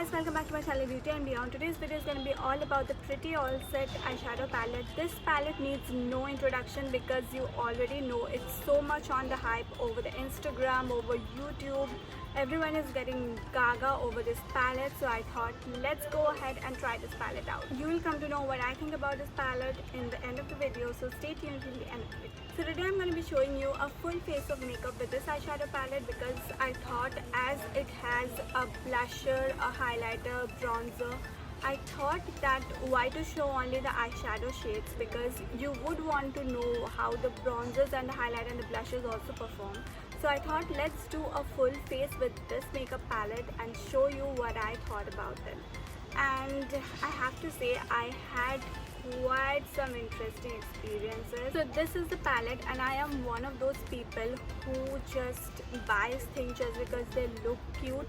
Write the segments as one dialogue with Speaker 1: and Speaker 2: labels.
Speaker 1: guys, welcome back to my channel Beauty and Beyond. Today's video is going to be all about the Pretty All Set eyeshadow palette. This palette needs no introduction because you already know it's so much on the hype over the Instagram, over YouTube. Everyone is getting gaga over this palette, so I thought let's go ahead and try this palette out. You will come to know what I think about this palette in the end of the video, so stay tuned till the end of the video. So today I'm going to be showing you a full face of makeup with this eyeshadow palette because I thought as it has a blusher, a highlighter, bronzer, I thought that why to show only the eyeshadow shades, because you would want to know how the bronzers and the highlighter and the blushes also perform. So I thought let's do a full face with this makeup palette and show you what I thought about it. And I have to say I had quite some interesting experiences. So this is the palette and I am one of those people who just buys things just because they look cute,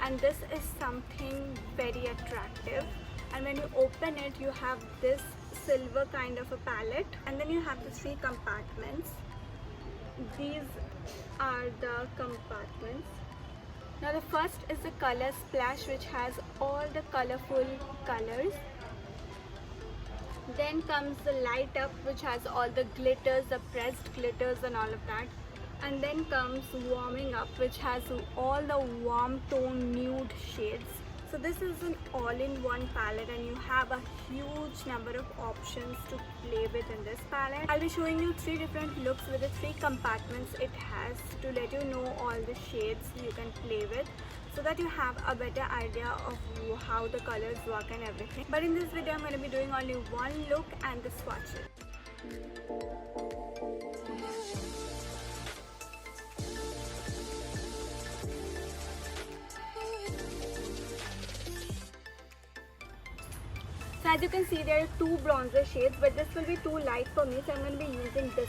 Speaker 1: and this is something very attractive. And when you open it, you have this silver kind of a palette, and then you have the 3 compartments. These are the compartments. Now the first is the color splash, which has all the colorful colors. Then comes the light up, which has all the glitters, the pressed glitters and all of that. And then comes warming up, which has all the warm tone nude shades. So this is an all-in-one palette and you have a huge number of options to play with in this palette. I'll be showing you 3 different looks with the 3 compartments it has to let you know all the shades you can play with, so that you have a better idea of how the colors work and everything. But in this video I'm going to be doing only one look and the swatches. So as you can see, there are 2 bronzer shades, but this will be too light for me, so I'm going to be using this.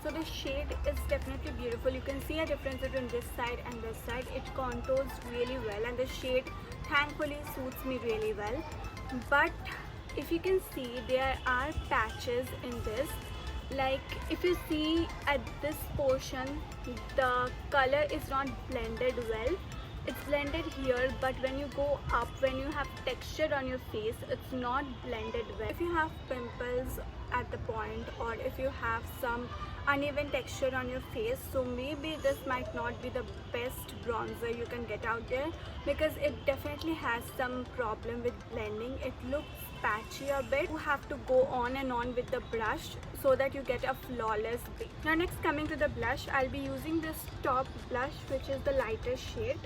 Speaker 1: So the shade is definitely beautiful. You can see a difference between this side and this side. It contours really well and the shade thankfully suits me really well. But if you can see, there are patches in this. Like if you see at this portion, the color is not blended well. It's blended here, but when you go up, when you have texture on your face, it's not blended well. If you have pimples at the point, or if you have some uneven texture on your face, so maybe this might not be the best bronzer you can get out there, because it definitely has some problem with blending. It looks patchy a bit. You have to go on and on with the brush so that you get a flawless base. Now next, coming to the blush, I'll be using this top blush, which is the lighter shade.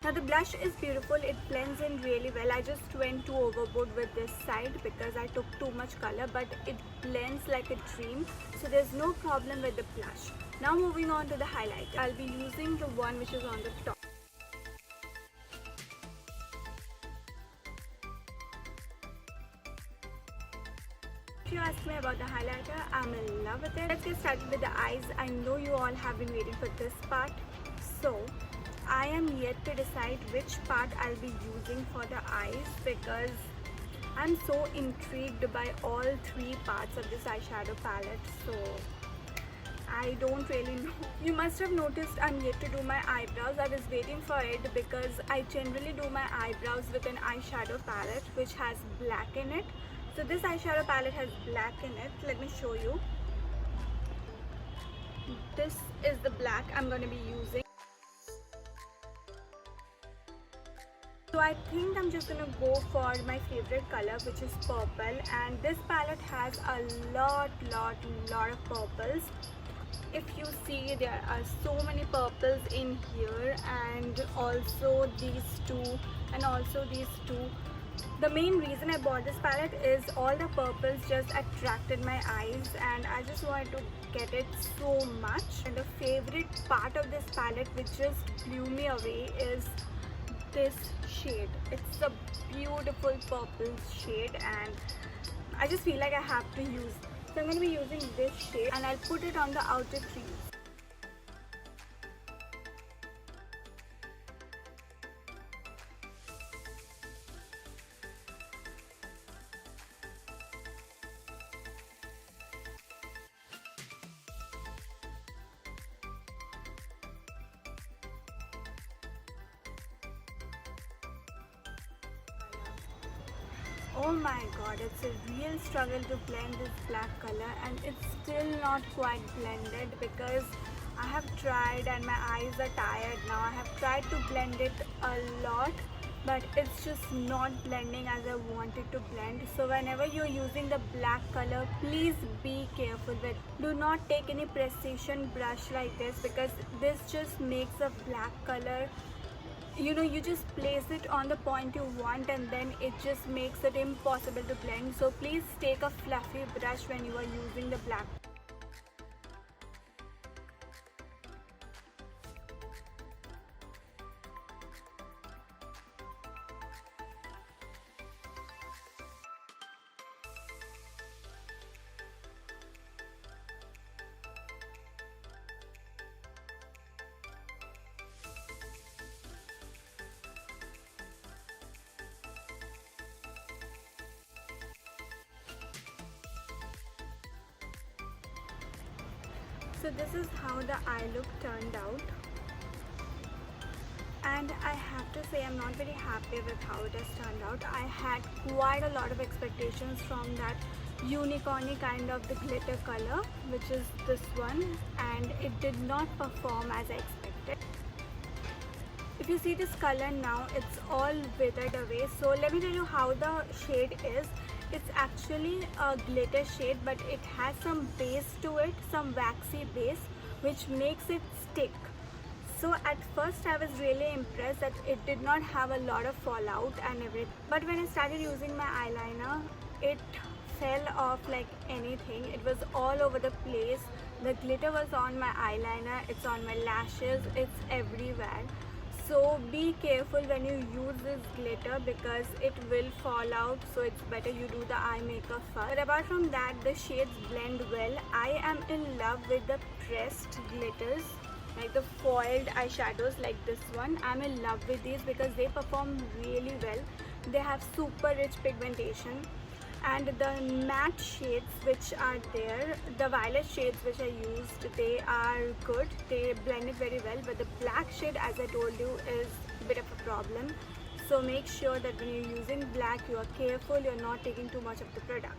Speaker 1: Now the blush is beautiful, it blends in really well. I just went too overboard with this side because I took too much color, but it blends like a dream, so there's no problem with the blush. Now moving on to the highlighter, I'll be using the one which is on the top. If you ask me about the highlighter, I'm in love with it. Let's get started with the eyes. I know you all have been waiting for this part, so I am yet to decide which part I'll be using for the eyes, because I'm so intrigued by all 3 parts of this eyeshadow palette, so I don't really know. You must have noticed I'm yet to do my eyebrows. I was waiting for it because I generally do my eyebrows with an eyeshadow palette which has black in it. So this eyeshadow palette has black in it. Let me show you. This is the black I'm going to be using. So I think I'm just gonna go for my favorite color, which is purple, and this palette has a lot of purples. If you see, there are so many purples in here, and also these 2 and also these 2. The main reason I bought this palette is all the purples just attracted my eyes and I just wanted to get it so much. And the favorite part of this palette, which just blew me away, is this shade. It's a beautiful purple shade and I just feel like I have to use it. So I'm going to be using this shade and I'll put it on the outer crease. Oh my god, it's a real struggle to blend this black color, and it's still not quite blended because I have tried and my eyes are tired now. I have tried to blend it a lot, but it's just not blending as I want it to blend. So whenever you're using the black color, please be careful with. Do not take any precision brush like this, because this just makes the black color, you just place it on the point you want and then it just makes it impossible to blend. So please take a fluffy brush when you are using the black. So this is how the eye look turned out, and I have to say I'm not very happy with how it has turned out. I had quite a lot of expectations from that unicorny kind of the glitter color, which is this one, and it did not perform as I expected. If you see this color now, it's all withered away. So let me tell you how the shade is. It's actually a glitter shade, but it has some base to it, some waxy base, which makes it stick. So at first I was really impressed that it did not have a lot of fallout and everything. But when I started using my eyeliner, it fell off like anything. It was all over the place. The glitter was on my eyeliner, it's on my lashes, it's everywhere. So be careful when you use this glitter because it will fall out, so it's better you do the eye makeup first. But apart from that, the shades blend well. I am in love with the pressed glitters, like the foiled eyeshadows like this one. I'm in love with these because they perform really well. They have super rich pigmentation, and the matte shades which are there, the violet shades which I used, they are good, they blend it very well. But the black shade, as I told you, is a bit of a problem. So make sure that when you're using black, you are careful, you're not taking too much of the product.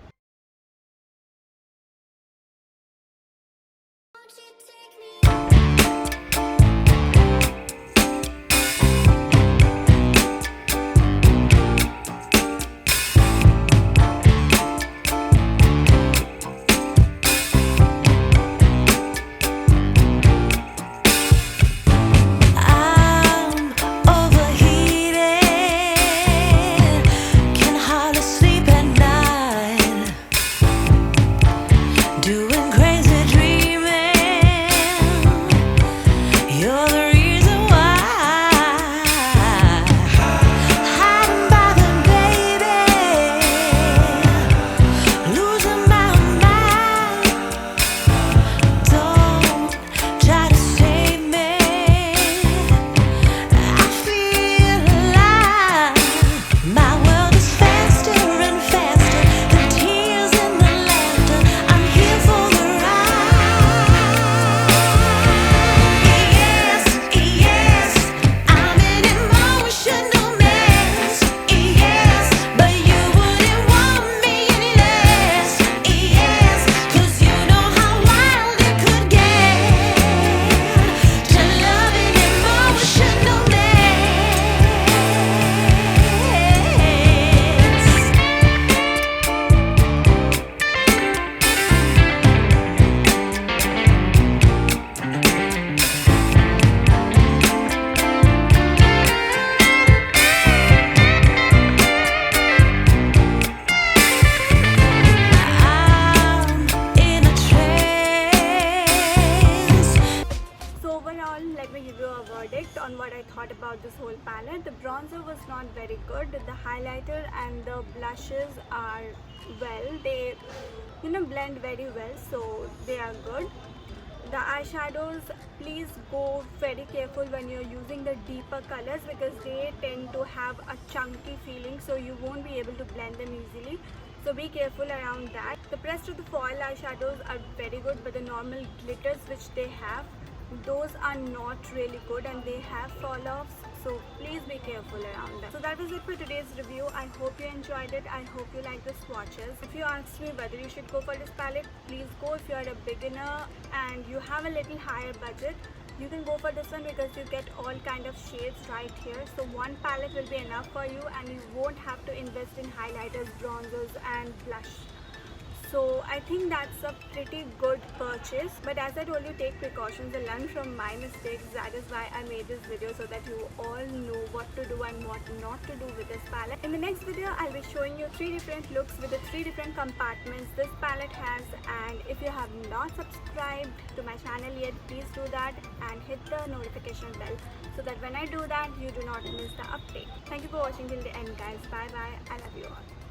Speaker 1: On what I thought about this whole palette. The bronzer was not very good. The highlighter and the blushes are well, they blend very well, so they are good. The eyeshadows, please go very careful when you're using the deeper colors because they tend to have a chunky feeling, so you won't be able to blend them easily. So be careful around that. The rest of the foil eyeshadows are very good, but the normal glitters which they have, those are not really good and they have fall offs. so please be careful around them. So that was it for today's review. I hope you enjoyed it. I hope you like the swatches. If you ask me whether you should go for this palette, please go. If you are a beginner and you have a little higher budget, you can go for this one because you get all kind of shades right here. So one palette will be enough for you and you won't have to invest in highlighters, bronzers and blush. So I think that's a pretty good purchase, but as I told you, take precautions and learn from my mistakes. That is why I made this video, so that you all know what to do and what not to do with this palette. In the next video, I'll be showing you 3 different looks with the 3 different compartments this palette has, and if you have not subscribed to my channel yet, please do that and hit the notification bell so that when I do that, you do not miss the update. Thank you for watching till the end, guys. Bye bye. I love you all.